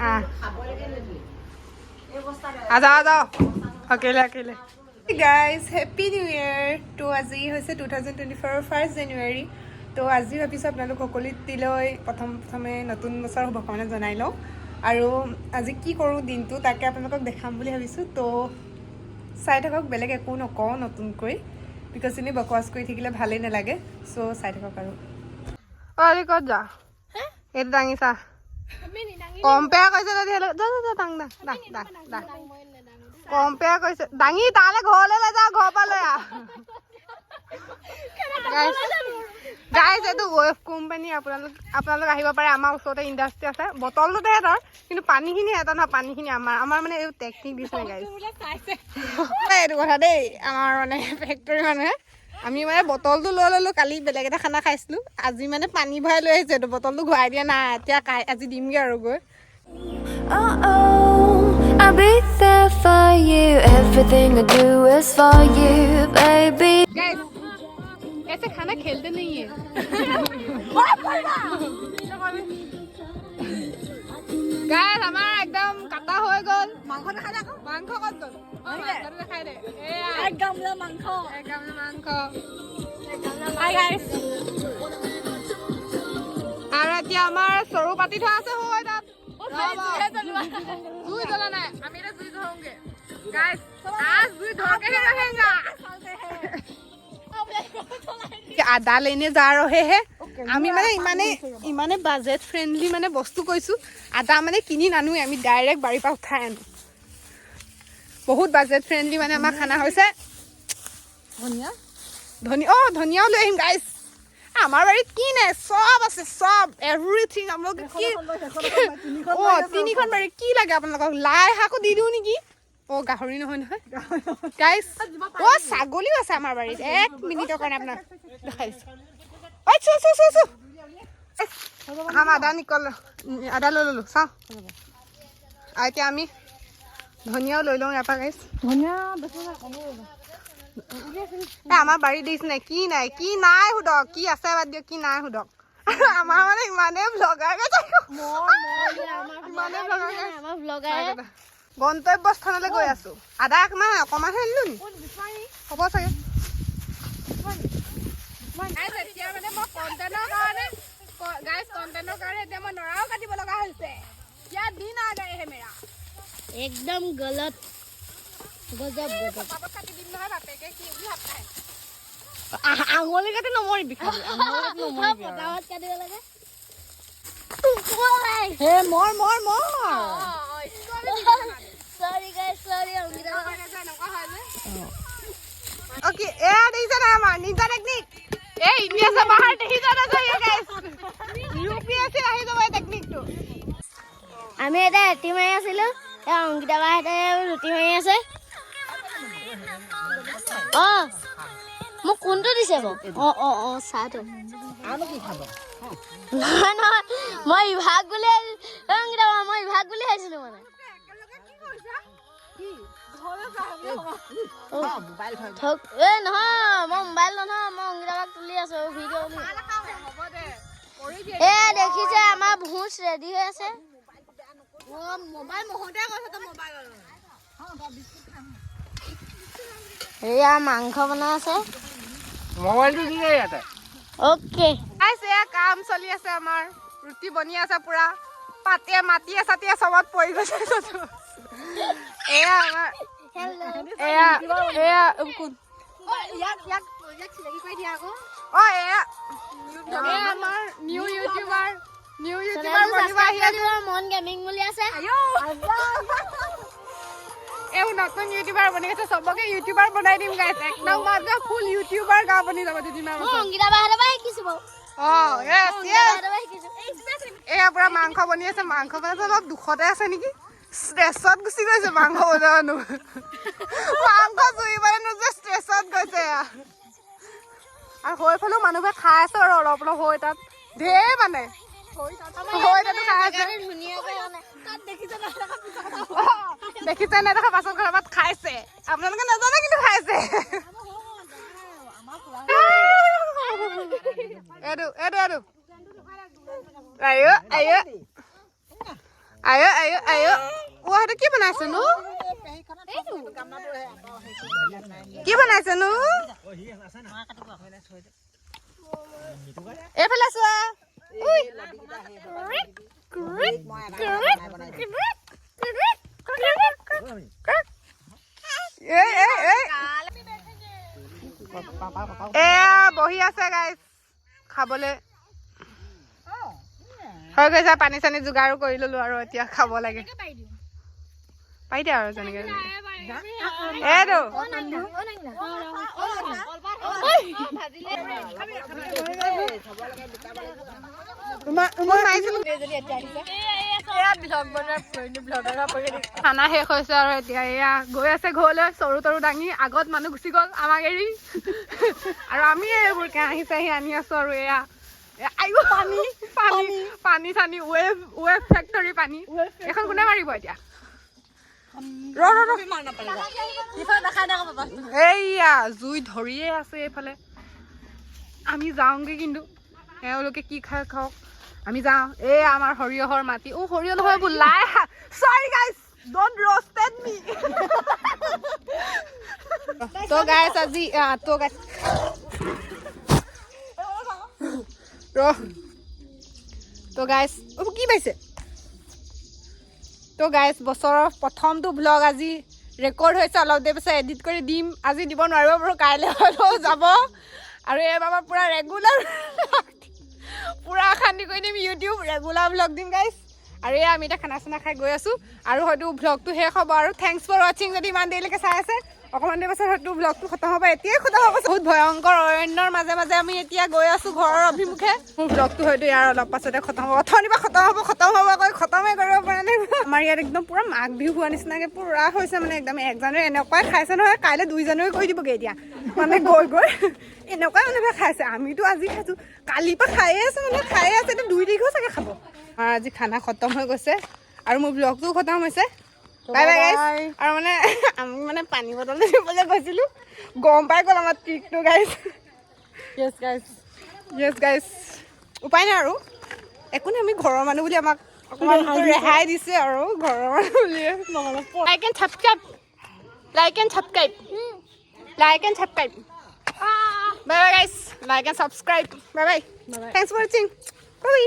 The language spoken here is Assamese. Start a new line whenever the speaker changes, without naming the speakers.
आ जाओ अकेले अकेले गाइज हेप्पी নিউ ইয়াৰ তো আজি হৈছে 2024 1 জানুৱাৰী তো আজি ভাবিছোঁ আপোনালোক সকলোলৈ প্ৰথমে নতুন বছৰ শুভকামনা জনাই লওঁ আৰু আজি কি কৰোঁ দিনটো তাকে আপোনালোকক দেখাম বুলি ভাবিছোঁ তো চাই থাকক বেলেগ একো নকওঁ নতুনকৈ বিকজ এনে বকৱাছ কৰি থাকিলে ভালেই নালাগে চ' চাই থাকক আৰু অৰে ক'ত যা এইটো দাঙিছা কম্পেয়াৰ কৰিছে কম্পেয়াৰ কৰিছে দাঙি তালৈ ঘৰলৈ লৈ যাওঁ ঘৰৰ পৰা লৈ গাইজ এইটো ৱেভ কোম্পানী আপোনালোক আহিব পাৰে আমাৰ ওচৰতে ইণ্ডাষ্ট্ৰি আছে বটলটোতে সিহঁতৰ কিন্তু পানীখিনি এটা নহয় পানীখিনি আমাৰ মানে এই টেকনিক দিছে গাইজ এইটো কথা দেই আমাৰ মানে ফেক্টৰী মানুহে আমি মানে বটলটো লৈ ল'লোঁ কালি বেলেগ এটা খানা খাইছিলোঁ আজি মানে পানী ভৰাই লৈ আহিছোঁ এইটো বটলটো ঘূৰাই দিয়া নাই এতিয়া আজি দিমগৈ আৰু গৈ
I'll be there for you. Everything I do is for you, baby.
Guys, ऐसे खाना खेलते नहीं है. Guys, हमारा एकदम काटा हो गया. मांखो दिखा दे. मांखो कौन तो? मांखो दिखा दे. एक गमला मांखो. एक गमला मांखो. Hi guys. आरा क्या हमारा स्वरूपाती था ऐसे हो गया. जुई जला ना আমি এটা जुई ধরোगे गाइस आज जुई धर के ही रहेगा আদা लेने जा रहे हैं আমি মানে ইমানে বাজেট ফ্ৰেন্ডলি মানে বস্তু কৈছো আদা মানে কিনি নানো আমি ডাইৰেক্ট বাৰী পা উঠাই আনো বহুত বাজেট ফ্ৰেন্ডলি মানে আমাৰ খানা হৈছে ধনিয়াও লৈ আহিম গাইস আমার বাড়িত কি নাই সব আছে সব এভরিথিং আমলোক কি ও তিনিখন বাড়ি কি লাগে আপোনালোক লাই হাকো দি দিও নেকি ও গাহৰি নহয় নহয় গাইস ও ছাগলীও আছে আমাৰ বাড়িত 1 মিনিটৰ কাৰণে আপোনাক দেখাইছো ঐ চু হাম আদা লৈ ললো চাও এতিয়া আমি ধনিয়াও লৈ লওঁ ইয়াৰ পৰা গাইস ধনিয়া বেছি কম আমাৰ বাৰী দিছ নাই কি নাই হুদক কি আছে বাদ দিও কি নাই হুদক আমাৰ মানে ইমানে ব্লগাৰ গন্তব্যস্থানলৈ গৈ আছো আদা অকমান হেলিলো নি হ'ব চাগে
एकदम गलत गजब
আঙুলি কাটি নমৰিবি খালি হে মৰ
sorry guys sorry
ओके ए देइसा ना আমাৰ নিজা টেকনিক এই ইন্ডিয়া से बाहर नहीं जाना चाहिए गाइस यूपीएससी আহি যাব টেকনিকটো
আমি এটা ৰুটি মাৰি আছিলো অংকিতা বাহঁতে ৰুটি মাৰি আছে মোক কোনটো দিছে বাৰু চাহটো আৰু কি খাব নহয় মই বিভাগ বুলি অংকিতা বা মই বিভাগ বুলি ভাবিছিলো মানে নহয় মই মোবাইল নহয় মই অংকিতা বাক তুলি আছো ভিডিঅ' দেখিছে আমাৰ ভোজ ৰেডি হৈ আছে এয়া মাংস বনাই আছে
মোবাইলটো দি দে ইয়াতে
ওকে
গাইস এয়া কাম চলি আছে আমাৰ ৰুটি বনি আছে পুৰা পাতে মাটিয়ে চাটিয়ে সবত পৰি গৈছে এয়া আমাৰ এয়া কোন ইয়াক চিলেকি কৰি দিয়া আকৌ এয়া আমাৰ নিউ ইউটিউবাৰ বনিব আহি আছে
মন গেমিং বুলি আছে
এই নতুন ইউটিউবাৰ বনি আছে সবকে ইউটিউবাৰ বনাই দিম গাইস একদম মাজা ফুল ইউটিউবাৰ গা বনি যাব দুদিনমান
অংকিতা বাহঁতে বাই কিছো
এয়া পুৰা মাংস বনি আছে মাংস বনাই অলপ দুখতে আছে নেকি ষ্ট্ৰেছত গুচি গৈছে মাংস বনোৱা মাংস জুই মানে নোজে ষ্ট্ৰেছত গৈছে আৰু হৈফালেও মানুহে খাই আছে আৰু অলপ অলপ হৈ তাত ঢেৰ মানে দেখিছে নাই দেখা পাছত ঘৰত খাইছে আপোনালোকে নাজানে কিন্তু খাইছে এইটো আয়ো আয়ো আয়ো আয়ো ও সেইটো কি বনাইছেনো কি বনাইছেনো এইফালে চোৱা এয়া বহি আছে গাইজ খাবলে হৈ গৈছে পানী চানী যোগাৰো কৰি ললো আৰু এতিয়া খাব লাগে পাই দিয়া আৰু যেনেকে এইটো খানা শেষ হৈছে আৰু এতিয়া এয়া গৈ আছে ঘৰলৈ চৰু তৰু দাঙি আগত মানুহ গুচি গ'ল আমাক এৰি আৰু আমি এইবোৰ কেৰাহী চাহী আনি আছো আৰু এয়া পানী পানী পানী চানী ৱেভ ফেক্টৰী পানী এখন কোনে মাৰিব এতিয়া এইয়া জুই ধৰিয়ে আছে এইফালে আমি যাওঁগে কিন্তু এওঁলোকে কি খাই খাওক আমি যাওঁ এই আমাৰ সৰিয়হৰ মাটি সৰিয়হ নহয় এইবোৰ লাই শাক সৰি গাইজ ডন্ট ৰ'ষ্টেড মি তো গাইজ আজি তো গাইজ তো গাইজ কি পাইছে তো গাইজ বছৰৰ প্ৰথমটো ব্লগ আজি ৰেকৰ্ড হৈছে অলপ দেৰি পিছত এডিট কৰি দিম আজি দিব নোৱাৰিব বাৰু কাইলৈ হ'লেও যাব আৰু এইবাৰ পুৰা ৰেগুলাৰ পুৰা অশান্তি কৰি দিম ইউটিউব ৰেগুলাৰ ব্লগ দিম গাইজ আৰু এয়া আমি এতিয়া খানা চানা খাই গৈ আছোঁ আৰু হয়তো ব্লগটো শেষ হ'ব আৰু থেংকছ ফৰ ৱাচিং যদি ইমান দেৰিলৈকে চাই আছে অকণমান দেৰি পাছত হয়তো ব্লগটো খতম হ'ব এতিয়াই খতম হ'ব বহুত ভয়ংকৰ অৰণ্যৰ মাজে মাজে আমি এতিয়া গৈ আছোঁ ঘৰৰ অভিমুখে মোৰ ব্লগটো হয়তো ইয়াৰ অলপ পাছতে খতম হ'ব অথনিৰ পৰা খতম হ'ব কৈ খতমেই কৰিব পৰা নাই আমাৰ ইয়াত একদম পুৰা মাঘ বিহু হোৱা নিচিনাকৈ পুৰা হৈছে মানে একদম 1 জানুৱাৰী এনেকুৱাই খাইছে নহয় কাইলৈ 2 জানুৱাৰী কৰি দিবগৈ এতিয়া মানে গৈ এনেকুৱাই মানুহে খাইছে আমিতো আজি খাইছোঁ কালিৰ পৰা খায়ে আছে মানে খায়ে আছে এতিয়া 2 তাৰিখেও চাগে খাব আৰু আজি খানা খতম হৈ গৈছে আৰু মোৰ ব্লগটোও খতম হৈছে বাই বাই গাইজ আৰু মানে আমি মানে পানী বটল দিবলৈ গৈছিলোঁ গম পাই গ'ল আমাৰ ট্ৰিকটো গাইজ য়েছ গাইজ উপায় নাই আৰু একো নাই আমি ঘৰৰ মানুহ বুলি আমাক অকণমান ৰেহাই দিছে আৰু ঘৰৰ মানুহ বুলিয়ে like and subscribe bye bye guys like and subscribe bye bye thanks for ৱাচিং বাই